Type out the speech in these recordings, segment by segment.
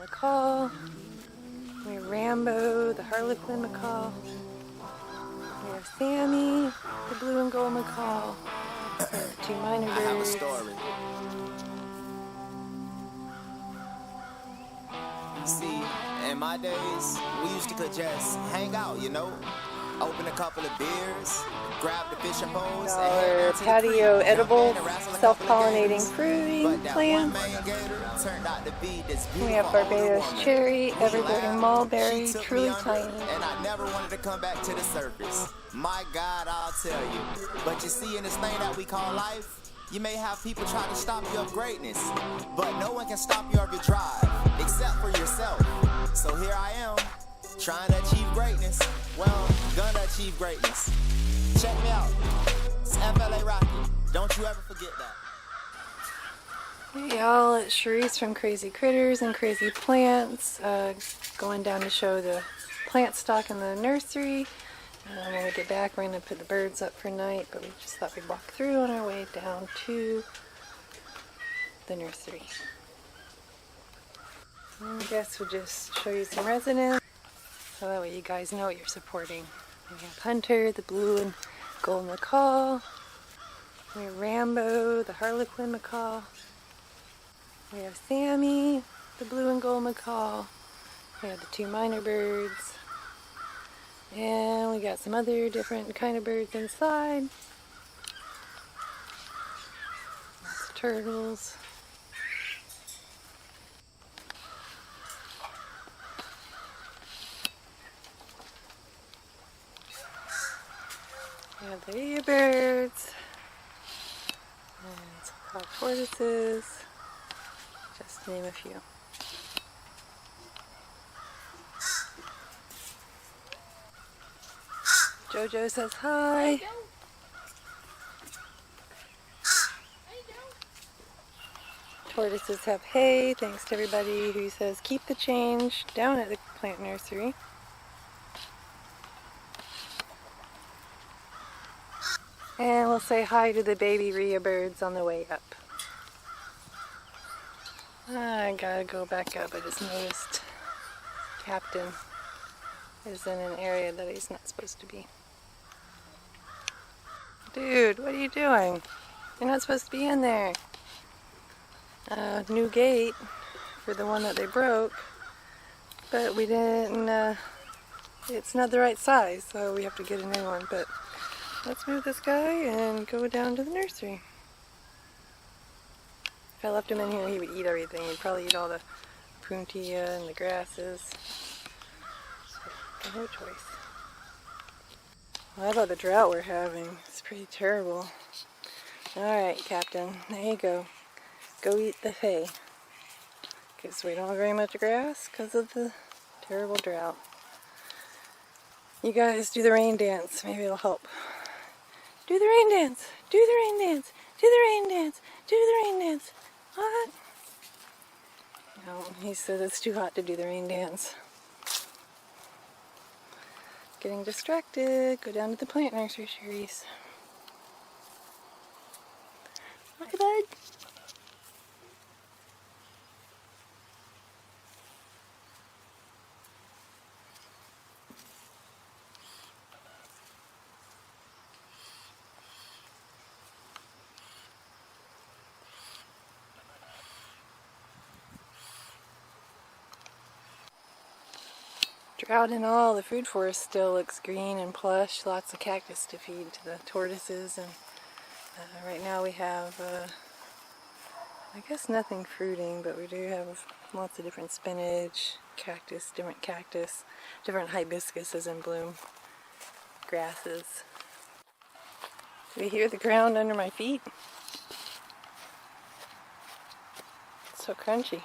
macaw. We have Rambo, the harlequin macaw. We have Sammy, the blue and gold macaw. Two minor birds. I have a story. See, in my days, we used to could just hang out, you know? Open a couple of beers, grab the fishing poles, Our patio edible, self-pollinating fruiting plants. We have Barbados cherry, evergreen mulberry, truly tiny. And I never wanted to come back to the surface. My God, I'll tell you. But you see, in this thing that we call life, you may have people try to stop you of greatness, but no one can stop you of your drive, except for yourself. So here I am, trying to achieve greatness. Well, gonna achieve greatness. Check me out. It's FLA Rocky. Don't you ever forget that. Hey y'all, it's Cherise from Crazy Critters and Crazy Plants. Going down to show the plant stock in the nursery. When we get back, we're going to put the birds up for night, but we just thought we'd walk through on our way down to the nursery. I guess we'll just show you some residents, so that way you guys know what you're supporting. We have Hunter, the blue and gold macaw. We have Rambo, the harlequin macaw. We have Sammy, the blue and gold macaw. We have the two minor birds. And we got some other different kind of birds inside. Lots of turtles. We have the earbirds. And some cloud tortoises. Just to name a few. Jojo says hi. Tortoises have hay. Thanks to everybody who says keep the change down at the plant nursery. And we'll say hi to the baby Rhea birds on the way up. I gotta go back up. I just noticed Captain is in an area that he's not supposed to be. Dude, what are you doing? You're not supposed to be in there. New gate for the one that they broke, but we didn't, it's not the right size, so we have to get a new one. But let's move this guy and go down to the nursery. If I left him in here, he would eat everything. He'd probably eat all the puntia and the grasses. So, no choice. Well, how about the drought we're having? It's pretty terrible. Alright, Captain. There you go. Go eat the hay. Because we don't have very much grass because of the terrible drought. You guys do the rain dance. Maybe it'll help. Do the rain dance! Do the rain dance! Do the rain dance! Do the rain dance! What? No, he said it's too hot to do the rain dance. Getting distracted. Go down to the plant nursery, Cherise. Okay, bud. Drought and all, the food forest still looks green and plush. Lots of cactus to feed to the tortoises, and right now we have, I guess nothing fruiting, but we do have lots of different spinach, cactus, different hibiscuses in bloom, grasses. Do you hear the ground under my feet? It's so crunchy.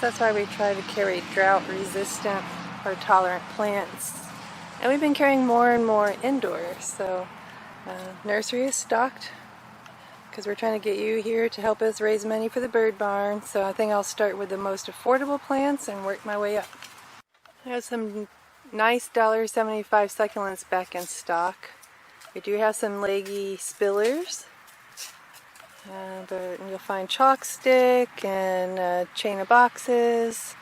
That's why we try to carry drought-resistant or tolerant plants. And we've been carrying more and more indoors. So nursery is stocked because we're trying to get you here to help us raise money for the bird barn. So I think I'll start with the most affordable plants and work my way up. I have some nice $1.75 succulents back in stock. We do have some leggy spillers. But you'll find chalk stick and a chain of boxes,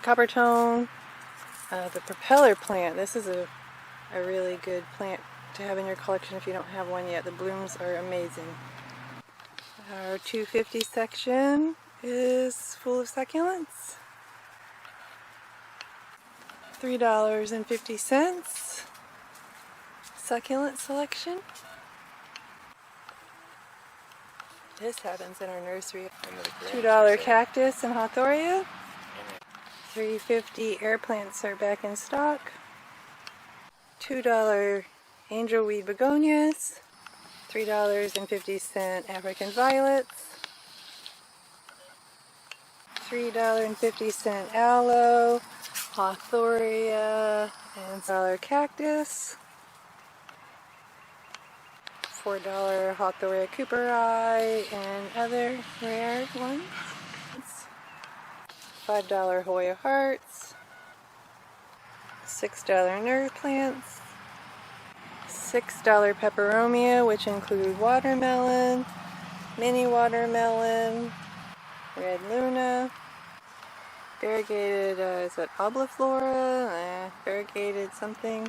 copper tone, the propeller plant. This is a really good plant to have in your collection if you don't have one yet. The blooms are amazing. Our 250 section is full of succulents. $3.50 succulent selection. This happens in our nursery. $2 cactus and Hawthoria. $3.50 Airplants are back in stock. $2 angelweed begonias. $3.50 African violets. $3.50 aloe, Hawthoria, and $1 cactus. $4 Hawthoria cooperi and other rare ones. $5 Hoya hearts. $6 nerve plants. $6 peperomia, which include watermelon, mini watermelon, red luna, variegated, is that obliflora? Variegated something.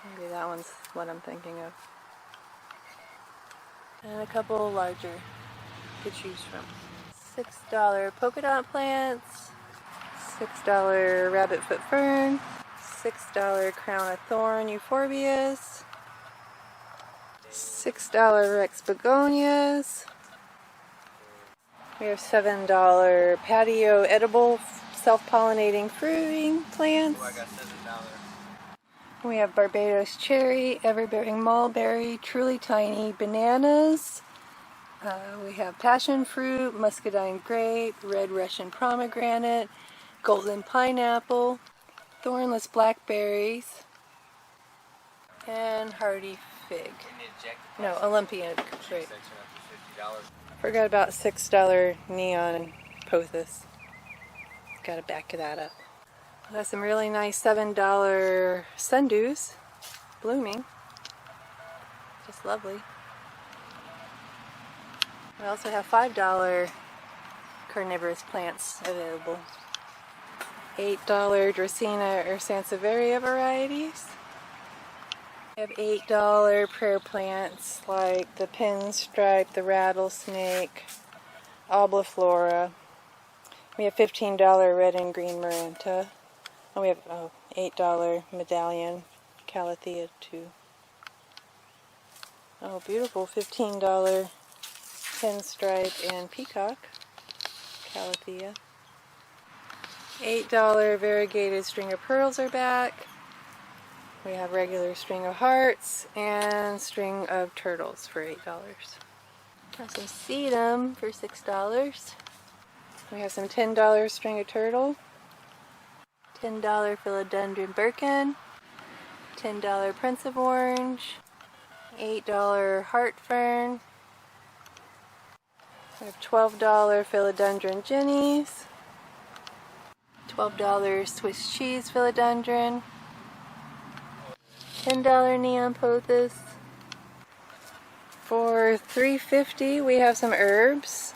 Maybe that one's what I'm thinking of. And a couple larger to choose from. $6 polka dot plants, $6 rabbit foot fern, $6 crown of thorn euphorbias, $6 rex begonias. We have $7 patio edible self-pollinating fruiting plants. We have Barbados cherry, everbearing mulberry, truly tiny bananas. We have passion fruit, muscadine grape, red Russian pomegranate, golden pineapple, thornless blackberries, and hardy fig. No, Olympian grape. Forgot about $6 neon and pothos. Gotta back that up. We got some really nice $7 sundews blooming. Just lovely. We also have $5 carnivorous plants available. $8 Dracaena or Sansevieria varieties. We have $8 prayer plants like the pinstripe, the rattlesnake, obliflora. We have $15 red and green maranta. And we have $8 medallion calathea too. Oh, beautiful $15 pinstripe and peacock calathea. $8 variegated string of pearls are back. We have regular string of hearts and string of turtles for $8. Got some sedum for $6. We have some $10 string of turtle, $10 philodendron birkin, $10 prince of orange, $8 heart fern. We have $12 philodendron jennies, $12 Swiss cheese philodendron, $10 neon pothos. For $3.50 we have some herbs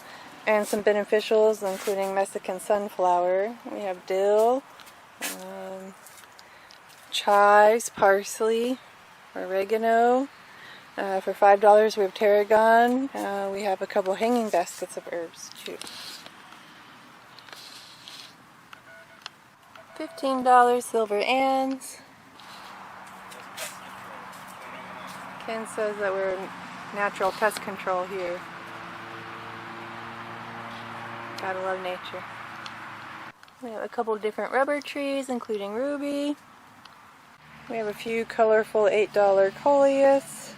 and some beneficials, including Mexican sunflower. We have dill, chives, parsley, oregano. For $5 we have tarragon. We have a couple hanging baskets of herbs too. $15 silver ands. Ken says that we're natural pest control here. Gotta love nature. We have a couple different rubber trees, including ruby. We have a few colorful $8 coleus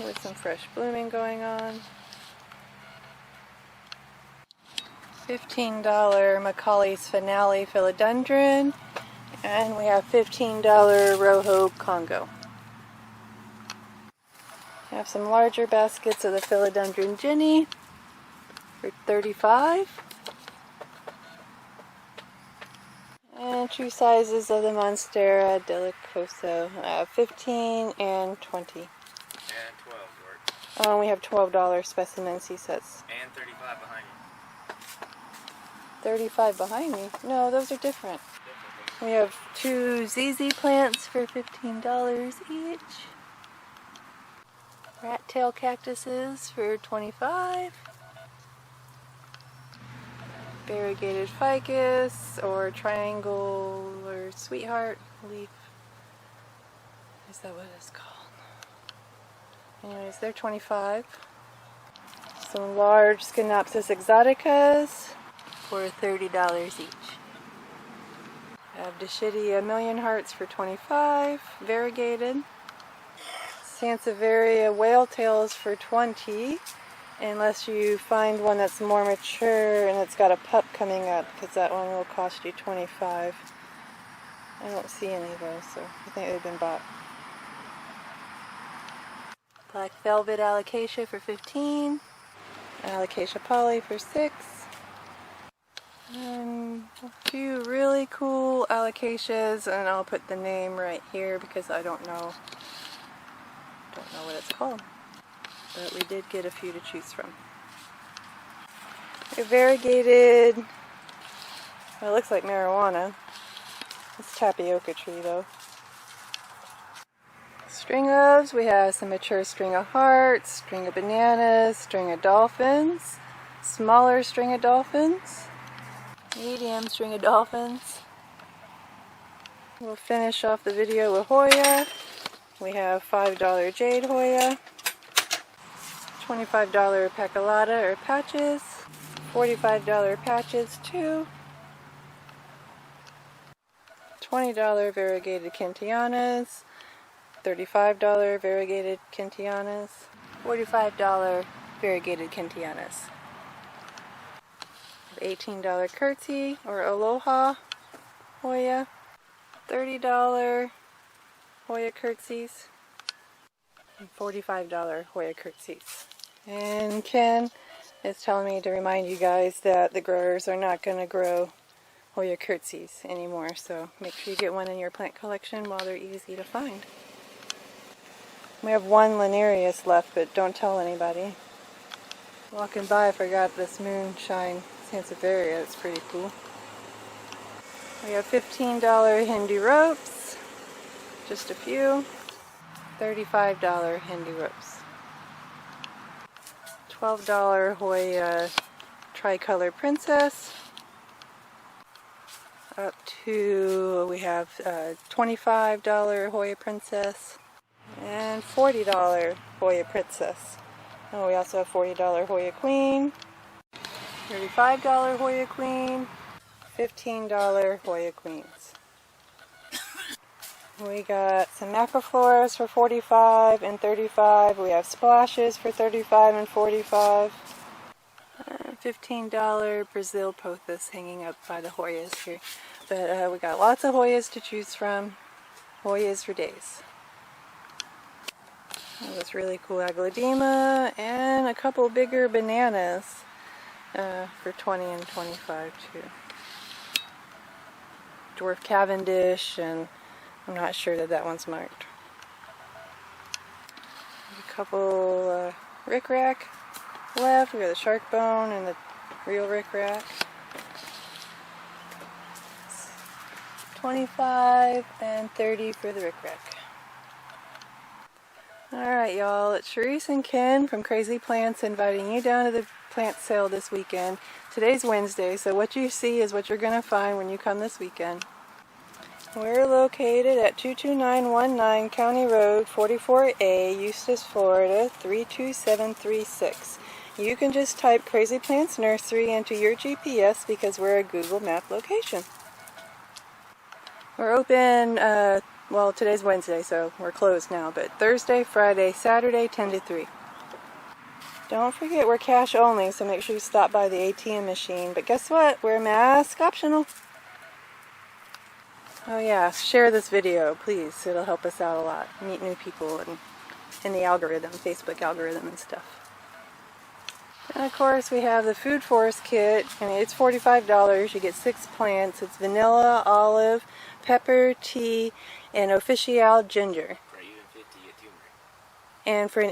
with some fresh blooming going on. $15 Macaulay's Finale philodendron, and we have $15 Rojo Congo. We have some larger baskets of the philodendron Ginny for $35. And two sizes of the Monstera delicoso, 15 and 20. And 12 work. Oh, and we have $12 specimen seed sets. And 35 behind you. 35 behind me? No, those are different. We have 2 ZZ plants for $15 each. Rat tail cactuses for $25. Variegated ficus or triangle or sweetheart leaf. Is that what it's called? Anyways, they're $25. Some large Schinopsis exoticas for $30 each. I have Dischidia Million Hearts for $25, variegated. Sansevieria Whale Tails for $20, unless you find one that's more mature and it's got a pup coming up, because that one will cost you $25. I don't see any of those, so I think they've been bought. Black Velvet Alocasia for $15, Alocasia Poly for $6, and a few really cool alocasias, and I'll put the name right here because I don't know what it's called, but we did get a few to choose from. A variegated, well, it looks like marijuana. It's tapioca tree though. String ofs, we have some mature string of hearts, string of bananas, string of dolphins, smaller string of dolphins, medium string of dolphins. We'll finish off the video with Hoya. We have $5 Jade Hoya, $25 Pacculata or patches, $45 patches too, $20 variegated Kentianas, $35 variegated Kentianas, $45 variegated Kentianas, $18 Curtsy or Aloha Hoya, $30 Hoya Curtsies, and $45 Hoya Curtsies. And Ken is telling me to remind you guys that the growers are not going to grow Hoya Curtsies anymore, so make sure you get one in your plant collection while they're easy to find. We have one Linarius left, but don't tell anybody. Walking by, I forgot this moonshine Sansevieria. It's pretty cool. We have $15 Hindu ropes, just a few. $35 Hindu ropes. $12 Hoya Tricolor Princess. Up to, we have $25 Hoya Princess. And $40 Hoya Princess. Oh, we also have $40 Hoya Queen, $35 Hoya Queen, $15 Hoya Queens. We got some macrofloras for $45 and $35. We have splashes for $35 and $45. $15 Brazil pothos hanging up by the Hoyas here. But we got lots of Hoyas to choose from. Hoyas for days. This really cool Aglaudema and a couple bigger bananas for $20 and $25 too. Dwarf Cavendish, and I'm not sure that one's marked. A couple rickrack left. We got the shark bone and the real rickrack. $25 and $30 for the rickrack. Alright y'all, it's Sharice and Ken from Crazy Plants inviting you down to the plant sale this weekend. Today's Wednesday, so what you see is what you're going to find when you come this weekend. We're located at 22919 County Road 44A, Eustis, Florida 32736. You can just type Crazy Plants Nursery into your GPS because we're a Google Map location. We're open well, today's Wednesday, so we're closed now, but Thursday, Friday, Saturday, 10 to 3. Don't forget, we're cash only, so make sure you stop by the ATM machine. But guess what? We're mask optional. Oh yeah, share this video, please. It'll help us out a lot. Meet new people and in the algorithm, Facebook algorithm and stuff. And of course, we have the Food Forest kit, and it's $45. You get 6 plants. It's vanilla, olive, pepper, tea, and official ginger. And for an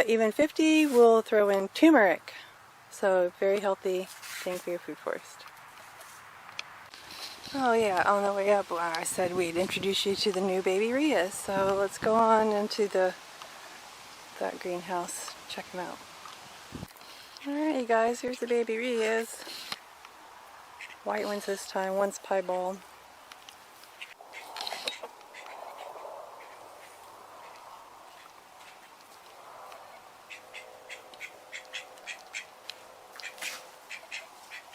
even 50, we'll throw in turmeric. So very healthy thing for your food forest. Oh yeah, on the way up, I said we'd introduce you to the new baby Rheas. So let's go on into that greenhouse, check them out. Alright you guys, here's the baby Rheas. White ones this time, one's piebald.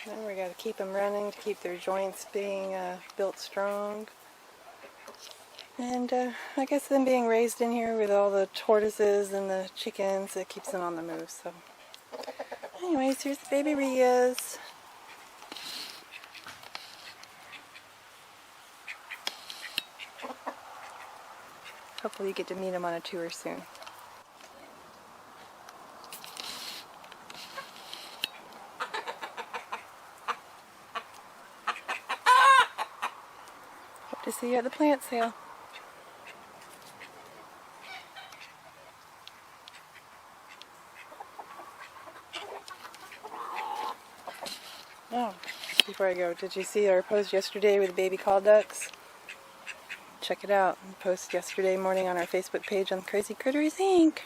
Then we got to keep them running to keep their joints being built strong. And I guess them being raised in here with all the tortoises and the chickens, it keeps them on the move. So, anyways, here's the baby Rheas. Hopefully you get to meet them on a tour soon. Hope to see you at the plant sale. Oh, before I go, did you see our post yesterday with the baby call ducks? Check it out. Post yesterday morning on our Facebook page on Crazy Critters Inc.